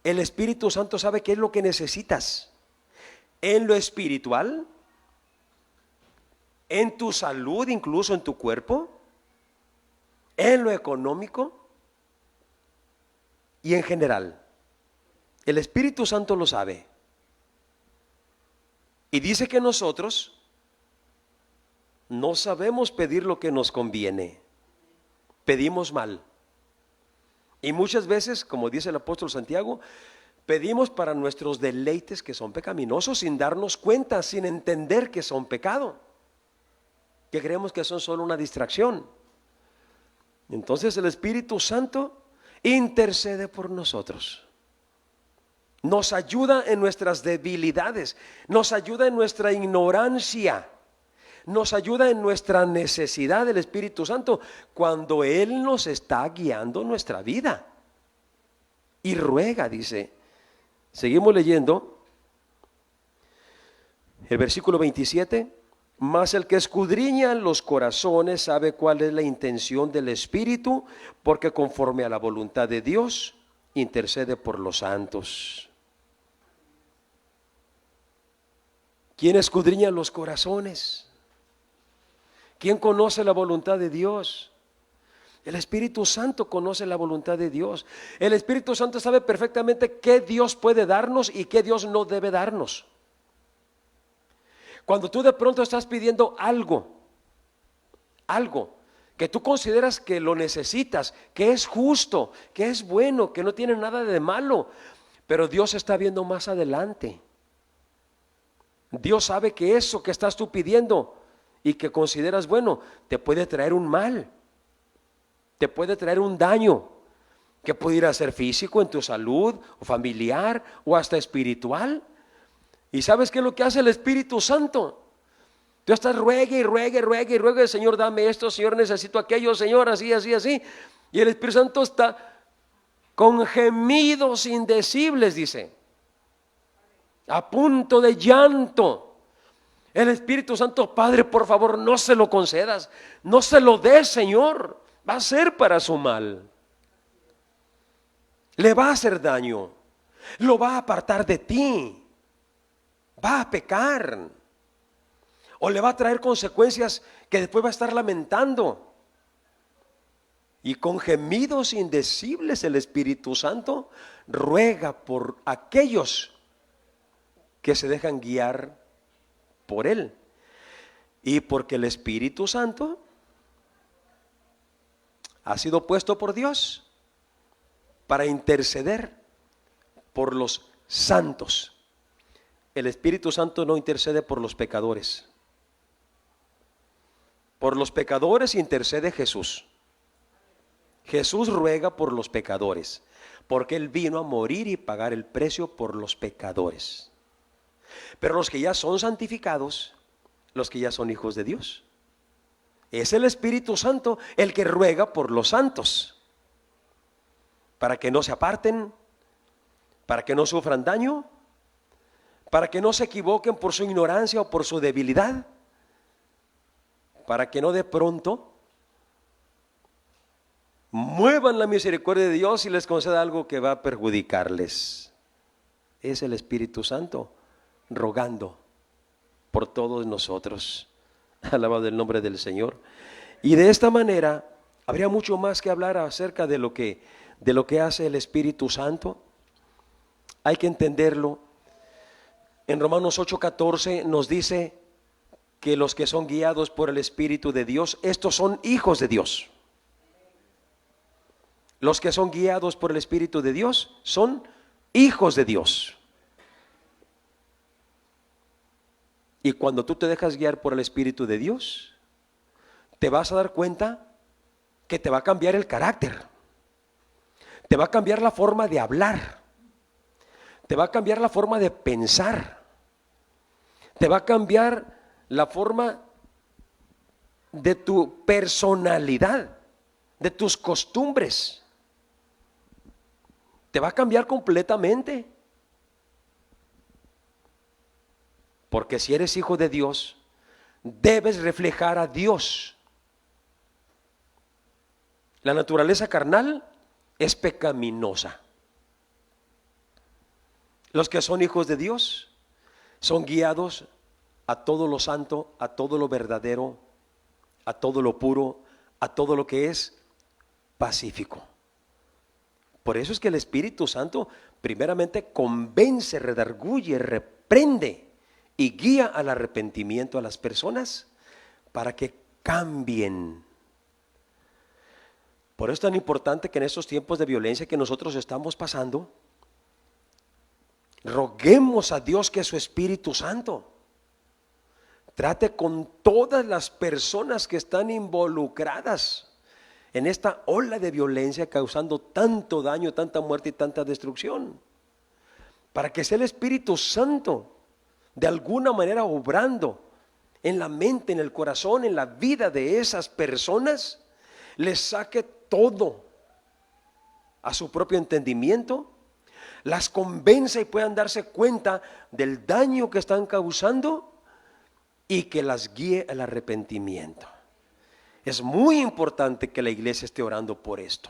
el Espíritu Santo sabe qué es lo que necesitas. En lo espiritual, en tu salud, incluso en tu cuerpo, en lo económico y en general. El Espíritu Santo lo sabe. Y dice que nosotros no sabemos pedir lo que nos conviene. Pedimos mal. Y muchas veces, como dice el apóstol Santiago, pedimos para nuestros deleites que son pecaminosos sin darnos cuenta, sin entender que son pecado, que creemos que son solo una distracción. Entonces el Espíritu Santo intercede por nosotros, nos ayuda en nuestras debilidades, nos ayuda en nuestra ignorancia, nos ayuda en nuestra necesidad del Espíritu Santo cuando Él nos está guiando nuestra vida. Y ruega, dice. Seguimos leyendo el versículo 27. Mas el que escudriña los corazones sabe cuál es la intención del Espíritu, porque conforme a la voluntad de Dios intercede por los santos. ¿Quién escudriña los corazones? ¿Quién conoce la voluntad de Dios? El Espíritu Santo conoce la voluntad de Dios. El Espíritu Santo sabe perfectamente qué Dios puede darnos y qué Dios no debe darnos. Cuando tú de pronto estás pidiendo algo que tú consideras que lo necesitas, que es justo, que es bueno, que no tiene nada de malo, pero Dios está viendo más adelante. Dios sabe que eso que estás tú pidiendo y que consideras bueno, te puede traer un mal. Te puede traer un daño que pudiera ser físico en tu salud, o familiar, o hasta espiritual. ¿Y sabes qué es lo que hace el Espíritu Santo? Tú estás ruegue y ruegue, Señor, dame esto, Señor, necesito aquello, Señor, así. Y el Espíritu Santo está con gemidos indecibles, dice, a punto de llanto. El Espíritu Santo, Padre, por favor, no se lo concedas, no se lo des, Señor, va a ser para su mal. Le va a hacer daño, lo va a apartar de ti, va a pecar, o le va a traer consecuencias que después va a estar lamentando. Y con gemidos indecibles el Espíritu Santo ruega por aquellos que se dejan guiar por Él. Y porque el Espíritu Santo ha sido puesto por Dios para interceder por los santos. El Espíritu Santo no intercede por los pecadores. Por los pecadores intercede Jesús. Jesús ruega por los pecadores, porque Él vino a morir y pagar el precio por los pecadores. Pero los que ya son santificados, los que ya son hijos de Dios, es el Espíritu Santo el que ruega por los santos, para que no se aparten, para que no sufran daño, para que no se equivoquen por su ignorancia o por su debilidad, para que no de pronto muevan la misericordia de Dios y les conceda algo que va a perjudicarles. Es el Espíritu Santo rogando por todos nosotros. Alabado el nombre del Señor. Y de esta manera habría mucho más que hablar acerca de lo que hace el Espíritu Santo. Hay que entenderlo. En Romanos 8:14 nos dice que los que son guiados por el Espíritu de Dios, estos son hijos de Dios. Los que son guiados por el Espíritu de Dios son hijos de Dios. Y cuando tú te dejas guiar por el Espíritu de Dios, te vas a dar cuenta que te va a cambiar el carácter, te va a cambiar la forma de hablar, te va a cambiar la forma de pensar, te va a cambiar la forma de tu personalidad, de tus costumbres. Te va a cambiar completamente. Porque si eres hijo de Dios, debes reflejar a Dios. La naturaleza carnal es pecaminosa. Los que son hijos de Dios son guiados a todo lo santo, a todo lo verdadero, a todo lo puro, a todo lo que es pacífico. Por eso es que el Espíritu Santo primeramente convence, redarguye, reprende y guía al arrepentimiento a las personas para que cambien. Por eso es tan importante que en estos tiempos de violencia que nosotros estamos pasando, roguemos a Dios que su Espíritu Santo trate con todas las personas que están involucradas en esta ola de violencia causando tanto daño, tanta muerte y tanta destrucción, para que sea el Espíritu Santo de alguna manera obrando en la mente, en el corazón, en la vida de esas personas, les saque todo a su propio entendimiento, las convenza y puedan darse cuenta del daño que están causando y que las guíe al arrepentimiento. Es muy importante que la iglesia esté orando por esto,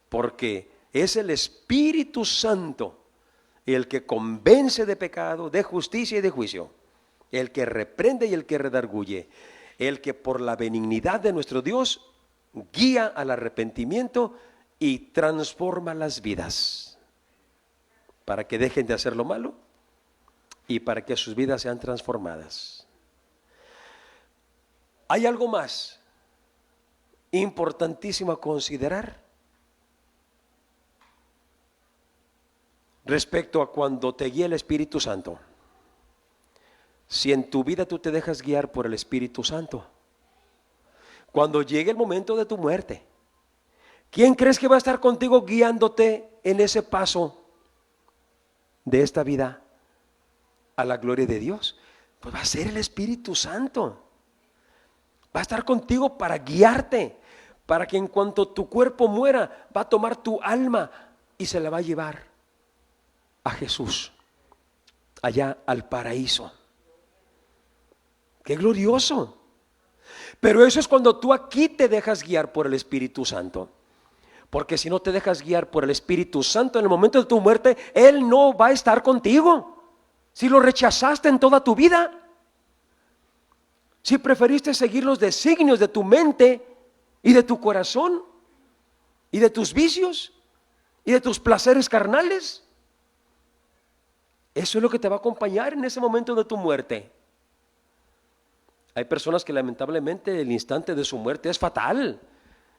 porque es el Espíritu Santo el que convence de pecado, de justicia y de juicio, el que reprende y el que redarguye, el que por la benignidad de nuestro Dios guía al arrepentimiento y transforma las vidas, para que dejen de hacer lo malo y para que sus vidas sean transformadas. Hay algo más importantísimo a considerar respecto a cuando te guía el Espíritu Santo. Si en tu vida tú te dejas guiar por el Espíritu Santo, cuando llegue el momento de tu muerte, ¿quién crees que va a estar contigo guiándote en ese paso de esta vida a la gloria de Dios? Pues va a ser el Espíritu Santo. Va a estar contigo para guiarte, para que en cuanto tu cuerpo muera, va a tomar tu alma y se la va a llevar a Jesús, allá al paraíso. ¡Qué glorioso! Pero eso es cuando tú aquí te dejas guiar por el Espíritu Santo. Porque si no te dejas guiar por el Espíritu Santo, en el momento de tu muerte, Él no va a estar contigo. Si lo rechazaste en toda tu vida, si preferiste seguir los designios de tu mente y de tu corazón y de tus vicios y de tus placeres carnales, eso es lo que te va a acompañar en ese momento de tu muerte. Hay personas que lamentablemente el instante de su muerte es fatal.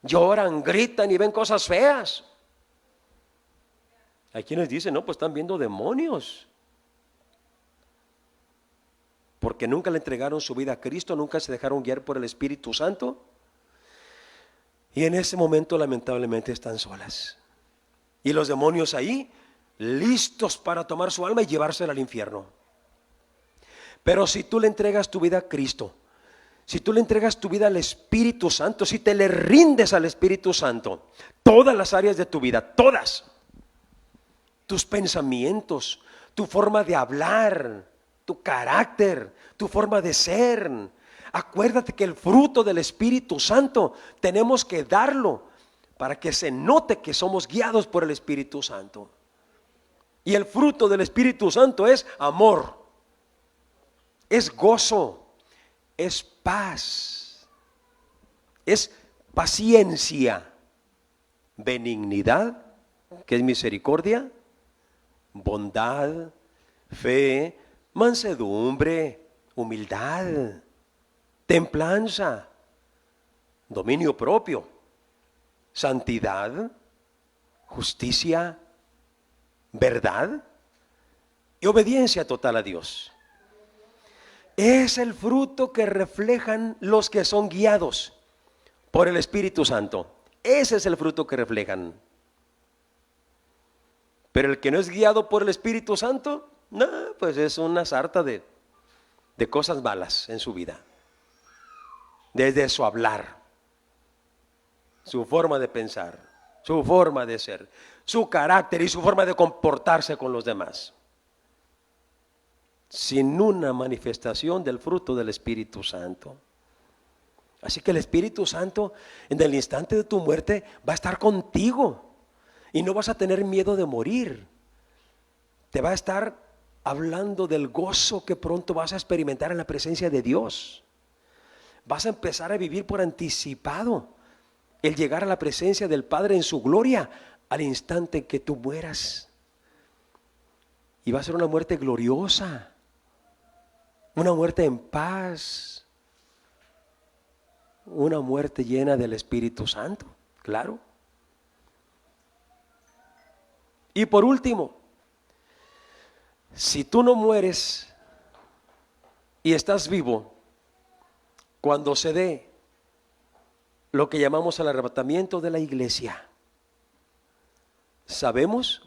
Lloran, gritan y ven cosas feas. Hay quienes dicen, no, pues están viendo demonios. Porque nunca le entregaron su vida a Cristo, nunca se dejaron guiar por el Espíritu Santo. Y en ese momento lamentablemente están solas. Y los demonios ahí, listos para tomar su alma y llevársela al infierno. Pero si tú le entregas tu vida a Cristo, si tú le entregas tu vida al Espíritu Santo, si te le rindes al Espíritu Santo, todas las áreas de tu vida, todas, tus pensamientos, tu forma de hablar, tu carácter, tu forma de ser. Acuérdate que el fruto del Espíritu Santo tenemos que darlo para que se note que somos guiados por el Espíritu Santo. Y el fruto del Espíritu Santo es amor, es gozo, es paz, es paciencia, benignidad, que es misericordia, bondad, fe, mansedumbre, humildad, templanza, dominio propio, santidad, justicia, verdad y obediencia total a Dios. Es el fruto que reflejan los que son guiados por el Espíritu Santo. Ese es el fruto que reflejan. Pero el que no es guiado por el Espíritu Santo, no, pues es una sarta de cosas malas en su vida. Desde su hablar, su forma de pensar, su forma de ser, su carácter y su forma de comportarse con los demás. Sin una manifestación del fruto del Espíritu Santo. Así que el Espíritu Santo en el instante de tu muerte va a estar contigo y no vas a tener miedo de morir. Te va a estar hablando del gozo que pronto vas a experimentar en la presencia de Dios. Vas a empezar a vivir por anticipado el llegar a la presencia del Padre en su gloria al instante en que tú mueras. Y va a ser una muerte gloriosa. Una muerte en paz, una muerte llena del Espíritu Santo, claro. Y por último, si tú no mueres y estás vivo, cuando se dé lo que llamamos el arrebatamiento de la iglesia, sabemos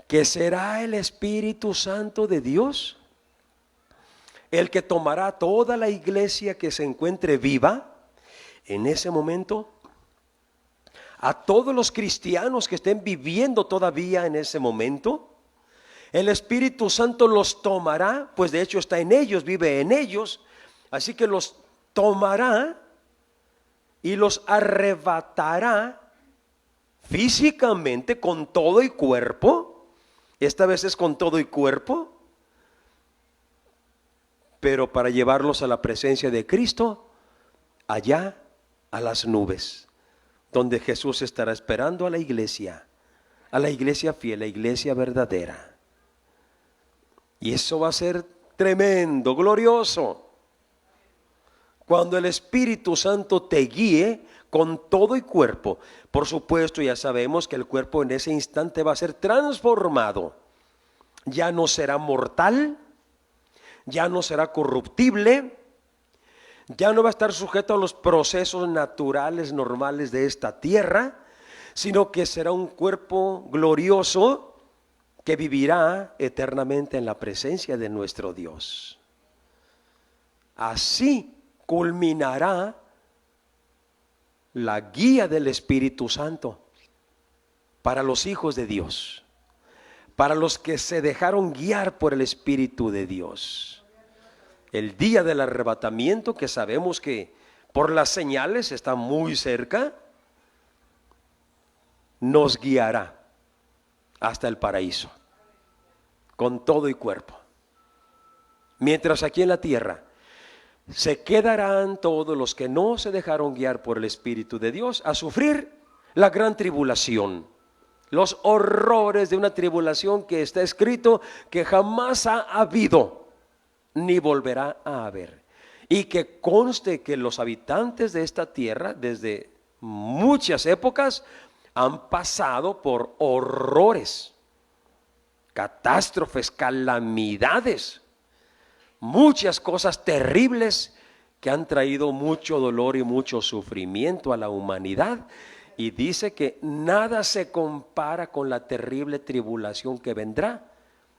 que será el Espíritu Santo de Dios el que tomará toda la iglesia que se encuentre viva en ese momento, a todos los cristianos que estén viviendo todavía en ese momento. El Espíritu Santo los tomará, pues de hecho está en ellos, vive en ellos, así que los tomará y los arrebatará físicamente con todo y cuerpo. Esta vez es con todo y cuerpo, pero para llevarlos a la presencia de Cristo, allá a las nubes, donde Jesús estará esperando a la iglesia fiel, la iglesia verdadera. Y eso va a ser tremendo, glorioso, cuando el Espíritu Santo te guíe con todo y cuerpo. Por supuesto, ya sabemos que el cuerpo en ese instante va a ser transformado. Ya no será mortal, ya no será corruptible, ya no va a estar sujeto a los procesos naturales, normales de esta tierra, sino que será un cuerpo glorioso que vivirá eternamente en la presencia de nuestro Dios. Así culminará la guía del Espíritu Santo para los hijos de Dios, para los que se dejaron guiar por el Espíritu de Dios. El día del arrebatamiento, que sabemos que por las señales está muy cerca, nos guiará hasta el paraíso, con todo y cuerpo. Mientras aquí en la tierra se quedarán todos los que no se dejaron guiar por el Espíritu de Dios a sufrir la gran tribulación, los horrores de una tribulación que está escrito que jamás ha habido ni volverá a haber. Y que conste que los habitantes de esta tierra desde muchas épocas han pasado por horrores, catástrofes, calamidades, muchas cosas terribles que han traído mucho dolor y mucho sufrimiento a la humanidad. Y dice que nada se compara con la terrible tribulación que vendrá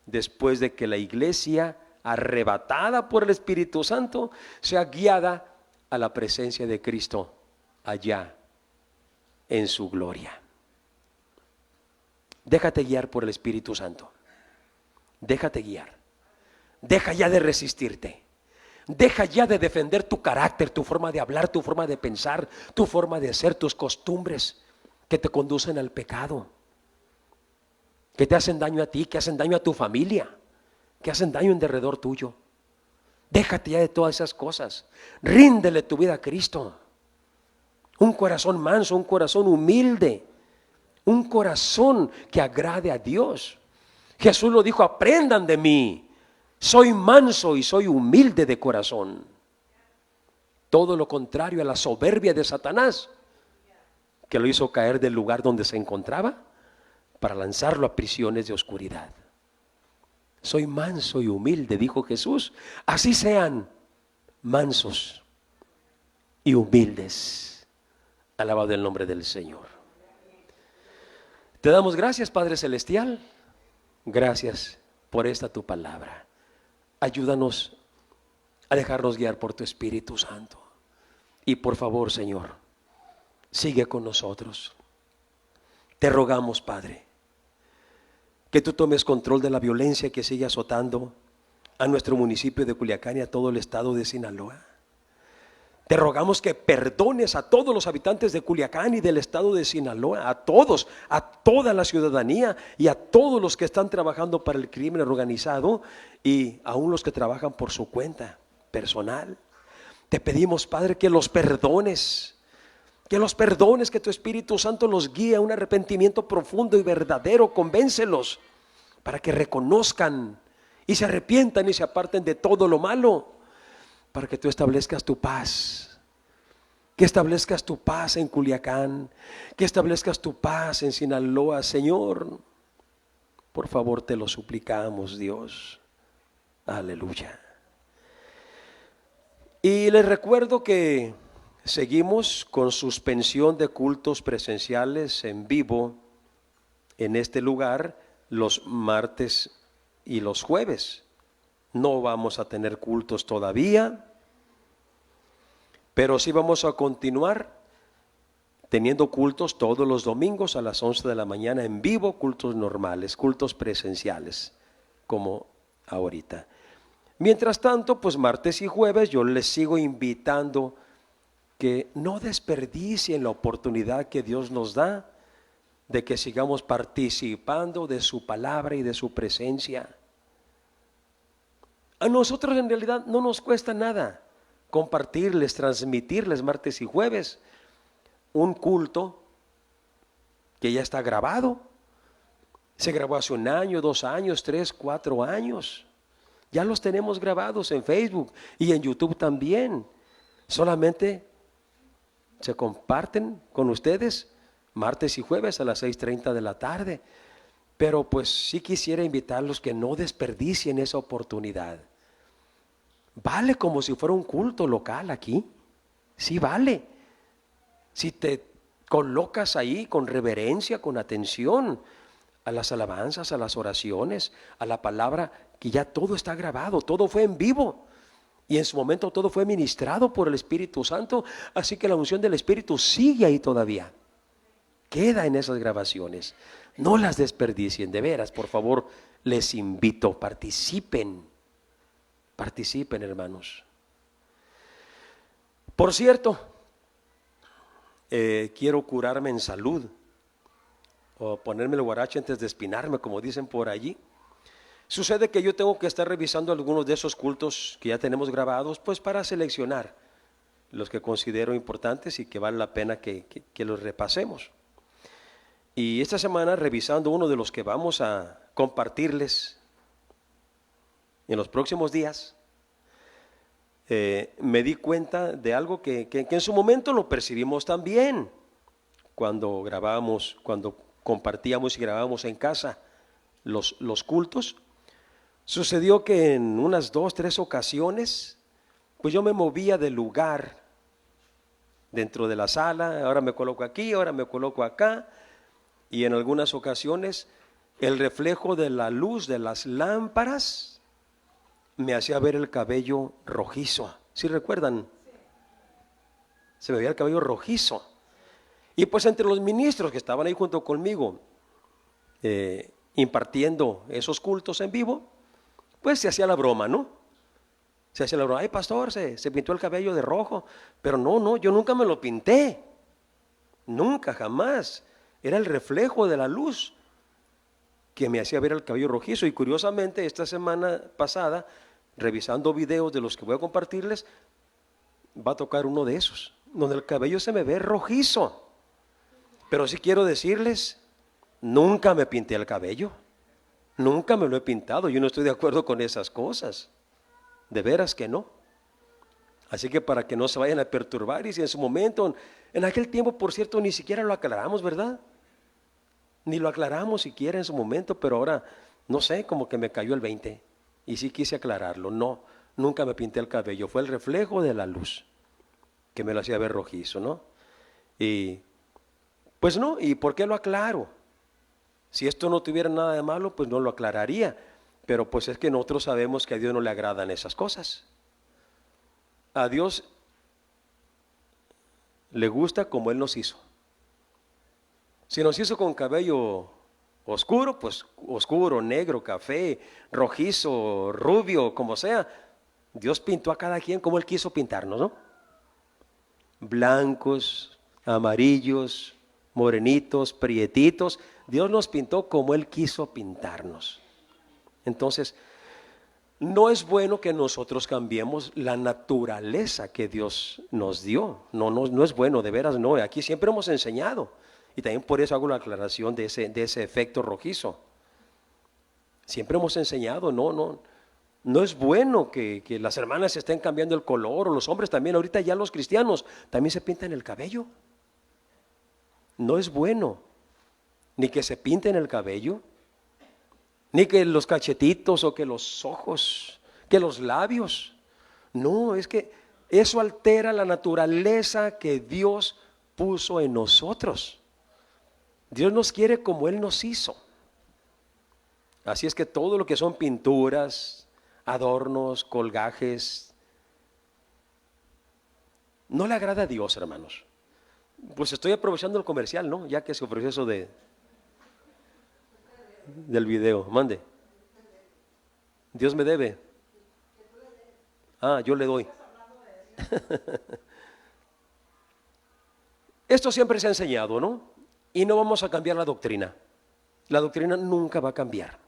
después de que la iglesia, arrebatada por el Espíritu Santo, sea guiada a la presencia de Cristo allá en su gloria. Déjate guiar por el Espíritu Santo. Déjate guiar. Deja ya de resistirte. Deja ya de defender tu carácter, tu forma de hablar, tu forma de pensar, tu forma de ser, tus costumbres que te conducen al pecado, que te hacen daño a ti, que hacen daño a tu familia, que hacen daño en derredor tuyo. Déjate ya de todas esas cosas. Ríndele tu vida a Cristo. Un corazón manso, un corazón humilde, un corazón que agrade a Dios. Jesús lo dijo: aprendan de mí. Soy manso y soy humilde de corazón. Todo lo contrario a la soberbia de Satanás, que lo hizo caer del lugar donde se encontraba para lanzarlo a prisiones de oscuridad. Soy manso y humilde, dijo Jesús. Así sean mansos y humildes. Alabado el nombre del Señor. Te damos gracias, Padre Celestial. Gracias por esta tu palabra. Ayúdanos a dejarnos guiar por tu Espíritu Santo. Y por favor, Señor, sigue con nosotros. Te rogamos, Padre, que tú tomes control de la violencia que sigue azotando a nuestro municipio de Culiacán y a todo el estado de Sinaloa. Te rogamos que perdones a todos los habitantes de Culiacán y del estado de Sinaloa, a todos, a toda la ciudadanía y a todos los que están trabajando para el crimen organizado y aún los que trabajan por su cuenta personal. Te pedimos, Padre, que los perdones, que tu Espíritu Santo los guíe a un arrepentimiento profundo y verdadero. Convéncelos para que reconozcan y se arrepientan y se aparten de todo lo malo, para que tú establezcas tu paz, que establezcas tu paz en Culiacán, que establezcas tu paz en Sinaloa, Señor. Por favor, te lo suplicamos, Dios. Aleluya. Y les recuerdo que seguimos con suspensión de cultos presenciales en vivo en este lugar los martes y los jueves. No vamos a tener cultos todavía, pero sí vamos a continuar teniendo cultos todos los domingos a las 11 de la mañana en vivo, cultos normales, cultos presenciales, como ahorita. Mientras tanto, pues martes y jueves yo les sigo invitando que no desperdicien la oportunidad que Dios nos da de que sigamos participando de su palabra y de su presencia. A nosotros en realidad no nos cuesta nada compartirles, transmitirles martes y jueves un culto que ya está grabado. Se grabó hace 1 año, 2 años, 3, 4 años. Ya los tenemos grabados en Facebook y en YouTube también. Solamente se comparten con ustedes martes y jueves a las 6:30 de la tarde. Pero pues sí quisiera invitarlos que no desperdicien esa oportunidad. Vale como si fuera un culto local aquí. Sí vale. Si te colocas ahí con reverencia, con atención a las alabanzas, a las oraciones, a la palabra, que ya todo está grabado, todo fue en vivo. Y en su momento todo fue ministrado por el Espíritu Santo, así que la unción del Espíritu sigue ahí todavía. Queda en esas grabaciones. No las desperdicien, de veras, por favor, les invito, participen, hermanos. Por cierto, quiero curarme en salud, o ponerme el guarache antes de espinarme, como dicen por allí. Sucede que yo tengo que estar revisando algunos de esos cultos que ya tenemos grabados, pues para seleccionar los que considero importantes y que vale la pena que los repasemos. Y esta semana, revisando uno de los que vamos a compartirles en los próximos días, me di cuenta de algo que en su momento lo percibimos también cuando grabábamos, cuando compartíamos y grabábamos en casa los cultos. Sucedió que en unas 2, 3 ocasiones, pues yo me movía de lugar dentro de la sala, ahora me coloco aquí, ahora me coloco acá, y en algunas ocasiones el reflejo de la luz de las lámparas me hacía ver el cabello rojizo. ¿Sí recuerdan? Se me veía el cabello rojizo. Y pues entre los ministros que estaban ahí junto conmigo, impartiendo esos cultos en vivo, pues se hacía la broma, ¿no? Se hacía la broma, ay pastor, se pintó el cabello de rojo. Pero no, yo nunca me lo pinté. Nunca, jamás. Era el reflejo de la luz que me hacía ver el cabello rojizo. Y curiosamente, esta semana pasada, revisando videos de los que voy a compartirles, va a tocar uno de esos, donde el cabello se me ve rojizo. Pero sí quiero decirles, nunca me pinté el cabello. Nunca me lo he pintado, yo no estoy de acuerdo con esas cosas, de veras que no. Así que para que no se vayan a perturbar, y si en su momento, en aquel tiempo por cierto ni siquiera lo aclaramos, ¿verdad? Ni lo aclaramos siquiera en su momento, pero ahora, no sé, como que me cayó el 20 y sí quise aclararlo. No, nunca me pinté el cabello, fue el reflejo de la luz que me lo hacía ver rojizo, ¿no? Y pues no, ¿y por qué lo aclaro? Si esto no tuviera nada de malo, pues no lo aclararía. Pero pues es que nosotros sabemos que a Dios no le agradan esas cosas. A Dios le gusta como Él nos hizo. Si nos hizo con cabello oscuro, pues oscuro, negro, café, rojizo, rubio, como sea. Dios pintó a cada quien como Él quiso pintarnos, ¿no? Blancos, amarillos, morenitos, prietitos. Dios nos pintó como Él quiso pintarnos. Entonces, no es bueno que nosotros cambiemos la naturaleza que Dios nos dio. No es bueno, de veras no. Aquí siempre hemos enseñado. Y también por eso hago la aclaración de ese efecto rojizo. Siempre hemos enseñado, no es bueno que las hermanas estén cambiando el color, o los hombres también. Ahorita ya los cristianos también se pintan el cabello. No es bueno. Ni que se pinten el cabello, ni que los cachetitos o que los ojos, que los labios. No, es que eso altera la naturaleza que Dios puso en nosotros. Dios nos quiere como Él nos hizo. Así es que todo lo que son pinturas, adornos, colgajes, no le agrada a Dios, hermanos. Pues estoy aprovechando el comercial, ¿no? Ya que se ofreció eso del video. Mande. Dios me debe. Ah, yo le doy. Esto siempre se ha enseñado, ¿no? Y no vamos a cambiar la doctrina. La doctrina nunca va a cambiar.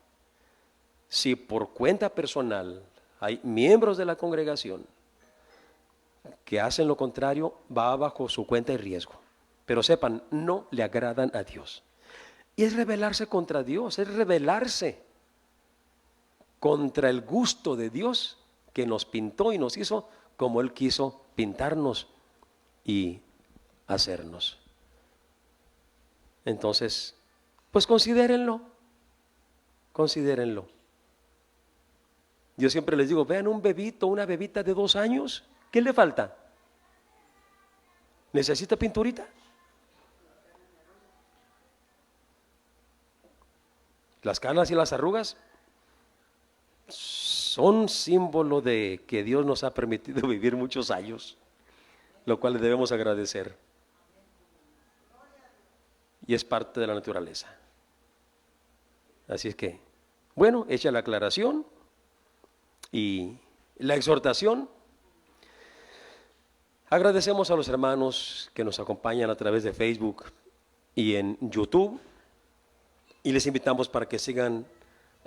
Si por cuenta personal hay miembros de la congregación que hacen lo contrario, va bajo su cuenta y riesgo. Pero sepan, no le agradan a Dios. Y es rebelarse contra Dios, es rebelarse contra el gusto de Dios que nos pintó y nos hizo como Él quiso pintarnos y hacernos. Entonces, pues considérenlo. Yo siempre les digo, vean un bebito, una bebita de 2 años, ¿qué le falta? ¿Necesita pinturita? Las canas y las arrugas son símbolo de que Dios nos ha permitido vivir muchos años, lo cual le debemos agradecer. Y es parte de la naturaleza. Así es que, bueno, hecha la aclaración y la exhortación, agradecemos a los hermanos que nos acompañan a través de Facebook y en YouTube, y les invitamos para que sigan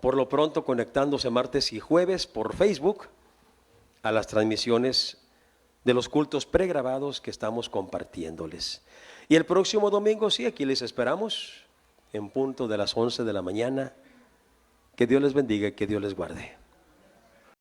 por lo pronto conectándose martes y jueves por Facebook a las transmisiones de los cultos pregrabados que estamos compartiéndoles. Y el próximo domingo, sí, aquí les esperamos en punto de las 11 de la mañana. Que Dios les bendiga y que Dios les guarde.